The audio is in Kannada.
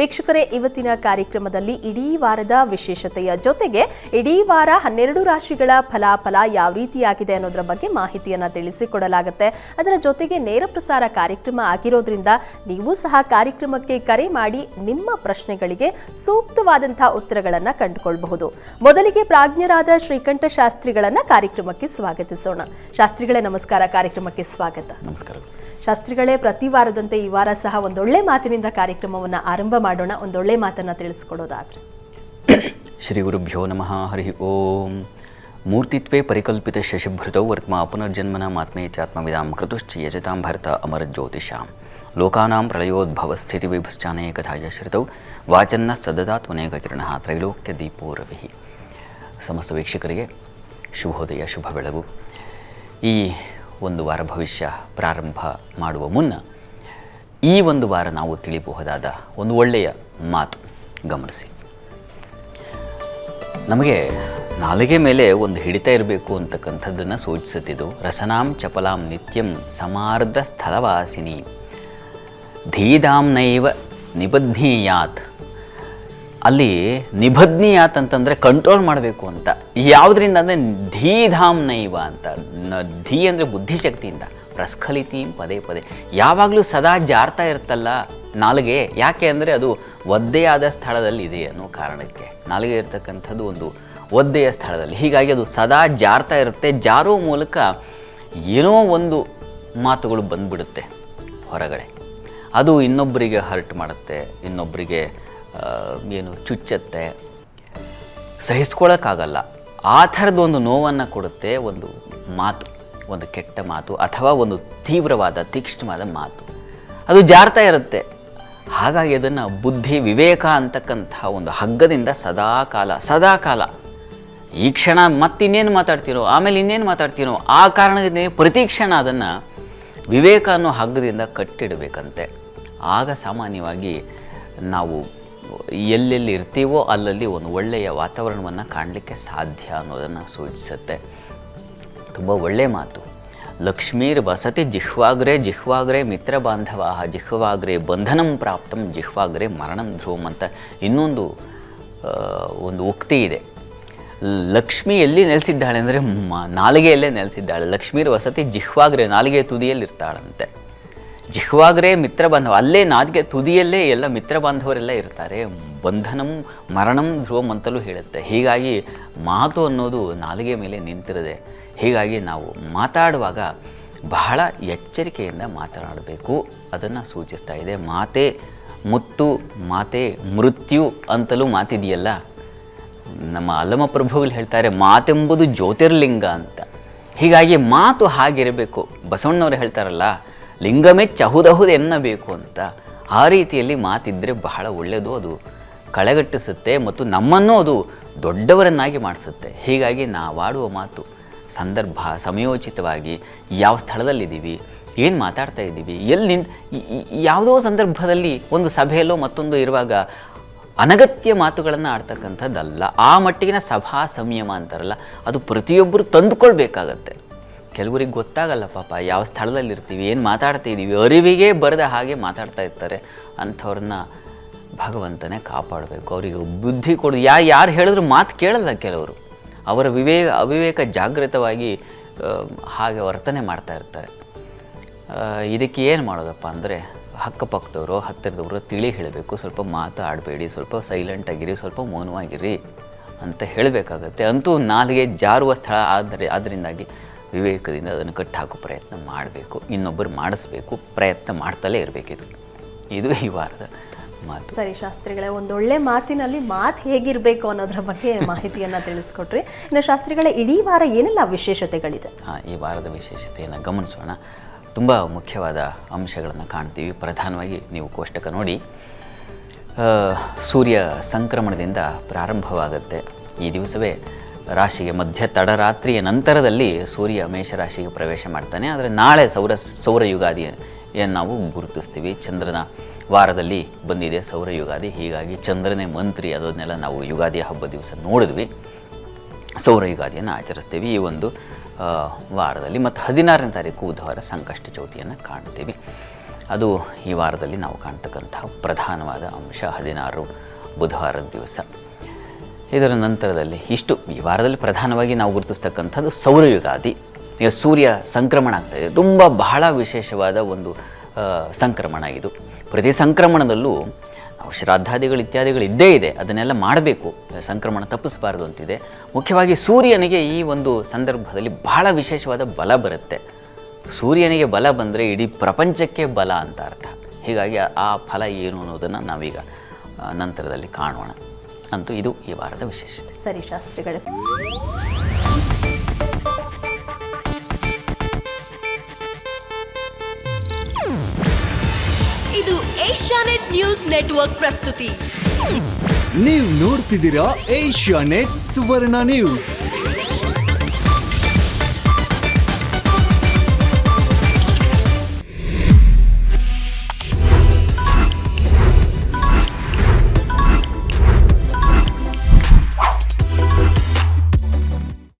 ವೀಕ್ಷಕರೇ, ಇವತ್ತಿನ ಕಾರ್ಯಕ್ರಮದಲ್ಲಿ ಇಡೀ ವಾರದ ವಿಶೇಷತೆಯ ಜೊತೆಗೆ ಇಡೀ ವಾರ 12 ರಾಶಿಗಳ ಫಲಾಫಲ ಯಾವ ರೀತಿಯಾಗಿದೆ ಅನ್ನೋದರ ಬಗ್ಗೆ ಮಾಹಿತಿಯನ್ನು ತಿಳಿಸಿಕೊಡಲಾಗುತ್ತೆ. ಅದರ ಜೊತೆಗೆ ನೇರ ಪ್ರಸಾರ ಕಾರ್ಯಕ್ರಮ ಆಗಿರೋದ್ರಿಂದ ನೀವು ಸಹ ಕಾರ್ಯಕ್ರಮಕ್ಕೆ ಕರೆ ಮಾಡಿ ನಿಮ್ಮ ಪ್ರಶ್ನೆಗಳಿಗೆ ಸೂಕ್ತವಾದಂತಹ ಉತ್ತರಗಳನ್ನು ಕಂಡುಕೊಳ್ಳಬಹುದು. ಮೊದಲಿಗೆ ಪ್ರಾಜ್ಞರಾದ ಶ್ರೀಕಂಠ ಶಾಸ್ತ್ರಿಗಳನ್ನ ಕಾರ್ಯಕ್ರಮಕ್ಕೆ ಸ್ವಾಗತಿಸೋಣ. ಶಾಸ್ತ್ರಿಗಳೇ ನಮಸ್ಕಾರ, ಕಾರ್ಯಕ್ರಮಕ್ಕೆ ಸ್ವಾಗತ. ನಮಸ್ಕಾರ ಶಾಸ್ತ್ರಿಗಳೇ, ಪ್ರತಿ ವಾರದಂತೆ ಈ ವಾರ ಸಹ ಒಂದೊಳ್ಳೆ ಮಾತಿನಿಂದ ಕಾರ್ಯಕ್ರಮವನ್ನು ಆರಂಭ ಮಾಡೋಣ. ಒಂದೊಳ್ಳೆ ಮಾತನ್ನು ತಿಳಿಸ್ಕೊಡೋದಾದ್ರೆ. ಶ್ರೀ ಗುರುಭ್ಯೋ ನಮಃ. ಹರಿ ಓಂ. ಮೂರ್ತಿತ್ವೇ ಪರಿಕಲ್ಪಿತ ಶಶಿಭೃತೌ ವರ್ತ್ಮ ಪುನರ್ಜನ್ಮನ ಮಾತ್ಮೇ ಚಾತ್ಮವಿದಾಂ ಕೃತುಶ್ಚ ಯಜತಾಂ ಭರತ ಅಮರಜ್ಯೋತಿಷಾಂ ಲೋಕಾನಾಂ ಪ್ರಳಯೋದ್ಭವ ಸ್ಥಿತಿ ವಿಭಶ್ಚಾನೇಕ ಧಾಯ ಶ್ರುತೌ ವಾಚನ್ನ ಸದದಾತ್ಮನೇಕ ಕಿರಣ ತ್ರೈಲೋಕ್ಯ ದೀಪೋ ರವಿ. ಸಮಸ್ತ ವೀಕ್ಷಕರಿಗೆ ಶುಭೋದಯ, ಶುಭ ಬೆಳಗು. ಈ ಒಂದು ವಾರ ಭವಿಷ್ಯ ಪ್ರಾರಂಭ ಮಾಡುವ ಮುನ್ನ ಈ ಒಂದು ವಾರ ನಾವು ತಿಳಿಬಹುದಾದ ಒಂದು ಒಳ್ಳೆಯ ಮಾತು ಗಮನಿಸಿ. ನಮಗೆ ನಾಲಿಗೆ ಮೇಲೆ ಒಂದು ಹಿಡಿತ ಇರಬೇಕು ಅಂತಕ್ಕಂಥದ್ದನ್ನು ಸೂಚಿಸುತ್ತಿದ್ದು, ರಸನಾಂ ಚಪಲಾಂ ನಿತ್ಯಂ ಸಮಾರ್ದ್ರ ಸ್ಥಳವಾಸಿನಿ ಧೀಧಾಂನೈವ ನಿಬಧ್ನೀಯಾತ್. ಅಲ್ಲಿ ನಿಬಧ್ನೀಯಾತ್ ಅಂತಂದರೆ ಕಂಟ್ರೋಲ್ ಮಾಡಬೇಕು ಅಂತ. ಯಾವುದರಿಂದ ಅಂದರೆ ಧೀಧಾಂನೈವ ಅಂತ. ಧೀ ಅಂದರೆ ಬುದ್ಧಿಶಕ್ತಿಯಿಂದ. ಪ್ರಸ್ಖಲಿತೀಂ ಪದೇ ಪದೇ, ಯಾವಾಗಲೂ ಸದಾ ಜಾರ್ತಾ ಇರ್ತಲ್ಲ ನಾಲಿಗೆ. ಯಾಕೆ ಅಂದರೆ ಅದು ಒದ್ದೆಯಾದ ಸ್ಥಳದಲ್ಲಿ ಇದೆ ಅನ್ನೋ ಕಾರಣಕ್ಕೆ. ನಾಲಿಗೆ ಇರ್ತಕ್ಕಂಥದ್ದು ಒಂದು ಒದ್ದೆಯ ಸ್ಥಳದಲ್ಲಿ, ಹೀಗಾಗಿ ಅದು ಸದಾ ಜಾರ್ತಾ ಇರುತ್ತೆ. ಜಾರೋ ಮೂಲಕ ಏನೋ ಒಂದು ಮಾತುಗಳು ಬಂದುಬಿಡುತ್ತೆ ಹೊರಗಡೆ. ಅದು ಇನ್ನೊಬ್ಬರಿಗೆ ಹರ್ಟ್ ಮಾಡುತ್ತೆ, ಇನ್ನೊಬ್ಬರಿಗೆ ಚುಚ್ಚತ್ತೆ, ಸಹಿಸ್ಕೊಳ್ಳೋಕ್ಕಾಗಲ್ಲ. ಆ ಥರದೊಂದು ನೋವನ್ನು ಕೊಡುತ್ತೆ ಒಂದು ಮಾತು, ಒಂದು ಕೆಟ್ಟ ಮಾತು ಅಥವಾ ಒಂದು ತೀವ್ರವಾದ ತೀಕ್ಷ್ಣವಾದ ಮಾತು. ಅದು ಜಾರ್ತಾ ಇರುತ್ತೆ. ಹಾಗಾಗಿ ಅದನ್ನು ಬುದ್ಧಿ ವಿವೇಕ ಅಂತಕ್ಕಂಥ ಒಂದು ಹಗ್ಗದಿಂದ ಸದಾಕಾಲ ಈ ಕ್ಷಣ ಮತ್ತಿನ್ನೇನು ಮಾತಾಡ್ತೀನೋ, ಆಮೇಲೆ ಇನ್ನೇನು ಮಾತಾಡ್ತೀನೋ, ಆ ಕಾರಣದಿಂದ ಪ್ರತಿ ಕ್ಷಣ ಅದನ್ನು ವಿವೇಕ ಅನ್ನೋ ಹಗ್ಗದಿಂದ ಕಟ್ಟಿಡಬೇಕಂತೆ. ಆಗ ಸಾಮಾನ್ಯವಾಗಿ ನಾವು ಎಲ್ಲೆಲ್ಲಿ ಇರ್ತೀವೋ ಅಲ್ಲಲ್ಲಿ ಒಂದು ಒಳ್ಳೆಯ ವಾತಾವರಣವನ್ನು ಕಾಣಲಿಕ್ಕೆ ಸಾಧ್ಯ ಅನ್ನೋದನ್ನು ಸೂಚಿಸುತ್ತೆ. ತುಂಬ ಒಳ್ಳೆಯ ಮಾತು. ಲಕ್ಷ್ಮೀರ್ ವಸತಿ ಜಿಹ್ವಾಗ್ರೆ ಜಿಹ್ವಾಗ್ರೆ ಮಿತ್ರ ಬಾಂಧವ ಜಿಹ್ವಾಗ್ರೆ ಬಂಧನಂ ಪ್ರಾಪ್ತಂ ಜಿಹ್ವಾಗ್ರೆ ಮರಣಂ ಧ್ರುವಂ ಅಂತ ಇನ್ನೊಂದು ಒಂದು ಉಕ್ತಿ ಇದೆ. ಲಕ್ಷ್ಮಿ ಎಲ್ಲಿ ನೆಲೆಸಿದ್ದಾಳೆ ಅಂದರೆ ನಾಲಿಗೆಯಲ್ಲೇ ನೆಲೆಸಿದ್ದಾಳೆ. ಲಕ್ಷ್ಮೀರ್ ವಸತಿ ಜಿಹ್ವಾಗ್ರೆ, ನಾಲಿಗೆ ತುದಿಯಲ್ಲಿರ್ತಾಳಂತೆ. ಜಿಹ್ವಾಗ್ರೆ ಮಿತ್ರ ಬಾಂಧವ, ಅಲ್ಲೇ ನಾಲಿಗೆ ತುದಿಯಲ್ಲೇ ಎಲ್ಲ ಮಿತ್ರ ಬಾಂಧವರೆಲ್ಲ ಇರ್ತಾರೆ. ಬಂಧನಂ ಮರಣಂ ಧ್ರುವಂ ಅಂತಲೂ ಹೇಳುತ್ತೆ. ಹೀಗಾಗಿ ಮಾತು ಅನ್ನೋದು ನಾಲಿಗೆ ಮೇಲೆ ನಿಂತಿರದೆ. ಹೀಗಾಗಿ ನಾವು ಮಾತಾಡುವಾಗ ಬಹಳ ಎಚ್ಚರಿಕೆಯಿಂದ ಮಾತನಾಡಬೇಕು, ಅದನ್ನು ಸೂಚಿಸ್ತಾ ಇದೆ. ಮಾತೆ ಮುತ್ತು, ಮಾತೆ ಮೃತ್ಯು ಅಂತಲೂ ಮಾತಿದೆಯಲ್ಲ. ನಮ್ಮ ಅಲ್ಲಮಪ್ರಭುಗಳು ಹೇಳ್ತಾರೆ, ಮಾತೆಂಬುದು ಜ್ಯೋತಿರ್ಲಿಂಗ ಅಂತ. ಹೀಗಾಗಿ ಮಾತು ಹಾಗಿರಬೇಕು. ಬಸವಣ್ಣವರು ಹೇಳ್ತಾರಲ್ಲ, ಲಿಂಗಮೇ ಚಹುದಹುದು ಎನ್ನಬೇಕು ಅಂತ. ಆ ರೀತಿಯಲ್ಲಿ ಮಾತಿದ್ದರೆ ಬಹಳ ಒಳ್ಳೆಯದು. ಅದು ಕಳೆಗಟ್ಟಿಸುತ್ತೆ ಮತ್ತು ನಮ್ಮನ್ನು ಅದು ದೊಡ್ಡವರನ್ನಾಗಿ ಮಾಡಿಸುತ್ತೆ. ಹೀಗಾಗಿ ನಾವಾಡುವ ಮಾತು ಸಂದರ್ಭ ಸಮಯೋಚಿತವಾಗಿ, ಯಾವ ಸ್ಥಳದಲ್ಲಿದ್ದೀವಿ, ಏನು ಮಾತಾಡ್ತಾ ಇದ್ದೀವಿ, ಯಾವುದೋ ಸಂದರ್ಭದಲ್ಲಿ ಒಂದು ಸಭೆಯಲ್ಲೋ ಮತ್ತೊಂದು ಇರುವಾಗ ಅನಗತ್ಯ ಮಾತುಗಳನ್ನು ಆಡ್ತಕ್ಕಂಥದ್ದಲ್ಲ. ಆ ಮಟ್ಟಿಗಿನ ಸಭಾ ಸಂಯಮ ಅಂತಾರಲ್ಲ, ಅದು ಪ್ರತಿಯೊಬ್ಬರು ತಂದುಕೊಳ್ಬೇಕಾಗತ್ತೆ. ಕೆಲವರಿಗೆ ಗೊತ್ತಾಗಲ್ಲ ಪಾಪ, ಯಾವ ಸ್ಥಳದಲ್ಲಿರ್ತೀವಿ, ಏನು ಮಾತಾಡ್ತಾ ಇದ್ದೀವಿ, ಅರಿವಿಗೆ ಬರದ ಹಾಗೆ ಮಾತಾಡ್ತಾ ಇರ್ತಾರೆ. ಅಂಥವ್ರನ್ನ ಭಗವಂತನೇ ಕಾಪಾಡಬೇಕು. ಅವರಿಗೆ ಬುದ್ಧಿ ಕೊಡು. ಯಾರು ಹೇಳಿದ್ರು ಮಾತು ಕೇಳಲ್ಲ ಕೆಲವರು. ಅವರ ಅವಿವೇಕ ಜಾಗೃತವಾಗಿ ಹಾಗೆ ವರ್ತನೆ ಮಾಡ್ತಾ ಇರ್ತಾರೆ. ಇದಕ್ಕೆ ಏನು ಮಾಡೋದಪ್ಪ ಅಂದರೆ, ಅಕ್ಕಪಕ್ಕದವರು ಹತ್ತಿರದವರು ತಿಳಿ ಹೇಳಬೇಕು. ಸ್ವಲ್ಪ ಮಾತು ಆಡಬೇಡಿ, ಸ್ವಲ್ಪ ಸೈಲೆಂಟಾಗಿರಿ, ಸ್ವಲ್ಪ ಮೌನವಾಗಿರಿ ಅಂತ ಹೇಳಬೇಕಾಗತ್ತೆ. ಅಂತೂ ನಾಲಿಗೆ ಜಾರುವ ಸ್ಥಳ ಆದ್ದರಿಂದಾಗಿ ವಿವೇಕದಿಂದ ಅದನ್ನು ಕಟ್ಟಾಕೋ ಪ್ರಯತ್ನ ಮಾಡಬೇಕು. ಇನ್ನೊಬ್ಬರು ಮಾಡಿಸ್ಬೇಕು, ಪ್ರಯತ್ನ ಮಾಡ್ತಲೇ ಇರಬೇಕಿದು. ಇದು ಈ ವಾರದ ಮಾತು. ಸರಿ ಶಾಸ್ತ್ರಿಗಳೇ, ಒಂದೊಳ್ಳೆ ಮಾತಿನಲ್ಲಿ ಮಾತು ಹೇಗಿರಬೇಕು ಅನ್ನೋದ್ರ ಬಗ್ಗೆ ಮಾಹಿತಿಯನ್ನು ತಿಳಿಸ್ಕೊಟ್ರಿ. ಇನ್ನು ಶಾಸ್ತ್ರಿಗಳೇ, ಇಡೀ ವಾರ ಏನೆಲ್ಲ ವಿಶೇಷತೆಗಳಿದೆ? ಈ ವಾರದ ವಿಶೇಷತೆಯನ್ನು ಗಮನಿಸೋಣ. ತುಂಬ ಮುಖ್ಯವಾದ ಅಂಶಗಳನ್ನು ಕಾಣ್ತೀವಿ. ಪ್ರಧಾನವಾಗಿ ನೀವು ಕೋಷ್ಟಕ ನೋಡಿ, ಸೂರ್ಯ ಸಂಕ್ರಮಣದಿಂದ ಪ್ರಾರಂಭವಾಗುತ್ತೆ. ಈ ದಿವಸವೇ ರಾಶಿಗೆ ಮಧ್ಯ ತಡರಾತ್ರಿಯ ನಂತರದಲ್ಲಿ ಸೂರ್ಯ ಮೇಷರಾಶಿಗೆ ಪ್ರವೇಶ ಮಾಡ್ತಾನೆ. ಆದರೆ ನಾಳೆ ಸೌರ ಯುಗಾದಿಯನ್ನು ನಾವು ಗುರುತಿಸ್ತೀವಿ. ಚಂದ್ರನ ವಾರದಲ್ಲಿ ಬಂದಿದೆ ಸೌರ ಯುಗಾದಿ. ಹೀಗಾಗಿ ಚಂದ್ರನೇ ಮಂತ್ರಿ, ಅದನ್ನೆಲ್ಲ ನಾವು ಯುಗಾದಿಯ ಹಬ್ಬ ದಿವಸ ನೋಡಿದ್ವಿ. ಸೌರ ಯುಗಾದಿಯನ್ನು ಆಚರಿಸ್ತೀವಿ ಈ ಒಂದು ವಾರದಲ್ಲಿ. ಮತ್ತು 16ನೇ ತಾರೀಕು ಬುಧವಾರ ಸಂಕಷ್ಟ ಚೌತಿಯನ್ನು ಕಾಣ್ತೀವಿ. ಅದು ಈ ವಾರದಲ್ಲಿ ನಾವು ಕಾಣ್ತಕ್ಕಂತಹ ಪ್ರಧಾನವಾದ ಅಂಶ 16 ಬುಧವಾರದ ದಿವಸ. ಇದರ ನಂತರದಲ್ಲಿ ಇಷ್ಟು ಈ ವಾರದಲ್ಲಿ ಪ್ರಧಾನವಾಗಿ ನಾವು ಗುರುತಿಸ್ತಕ್ಕಂಥದ್ದು ಸೌರಯುಗಾದಿ. ಈಗ ಸೂರ್ಯ ಸಂಕ್ರಮಣ ಆಗ್ತಾಯಿದೆ, ತುಂಬ ಬಹಳ ವಿಶೇಷವಾದ ಒಂದು ಸಂಕ್ರಮಣ ಇದು. ಪ್ರತಿ ಸಂಕ್ರಮಣದಲ್ಲೂ ನಾವು ಶ್ರಾದ್ದಾದಿಗಳು ಇತ್ಯಾದಿಗಳು ಇದ್ದೇ ಇದೆ, ಅದನ್ನೆಲ್ಲ ಮಾಡಬೇಕು, ಸಂಕ್ರಮಣ ತಪ್ಪಿಸಬಾರ್ದು ಅಂತಿದೆ. ಮುಖ್ಯವಾಗಿ ಸೂರ್ಯನಿಗೆ ಈ ಒಂದು ಸಂದರ್ಭದಲ್ಲಿ ಬಹಳ ವಿಶೇಷವಾದ ಬಲ ಬರುತ್ತೆ. ಸೂರ್ಯನಿಗೆ ಬಲ ಬಂದರೆ ಇಡೀ ಪ್ರಪಂಚಕ್ಕೆ ಬಲ ಅಂತ ಅರ್ಥ. ಹೀಗಾಗಿ ಆ ಫಲ ಏನು ಅನ್ನೋದನ್ನು ನಾವೀಗ ನಂತರದಲ್ಲಿ ಕಾಣೋಣ. ಅಂತೂ ಇದು ಈ ವಾರದ ವಿಶೇಷತೆ. ಸರಿ ಶಾಸ್ತ್ರಿಗಳೇ. ಇದು ಏಷ್ಯಾನೆಟ್ ನ್ಯೂಸ್ ನೆಟ್ವರ್ಕ್ ಪ್ರಸ್ತುತಿ. ನೀವು ನೋಡ್ತಿದ್ದೀರಾ ಏಷ್ಯಾನೆಟ್ ಸುವರ್ಣ ನ್ಯೂಸ್.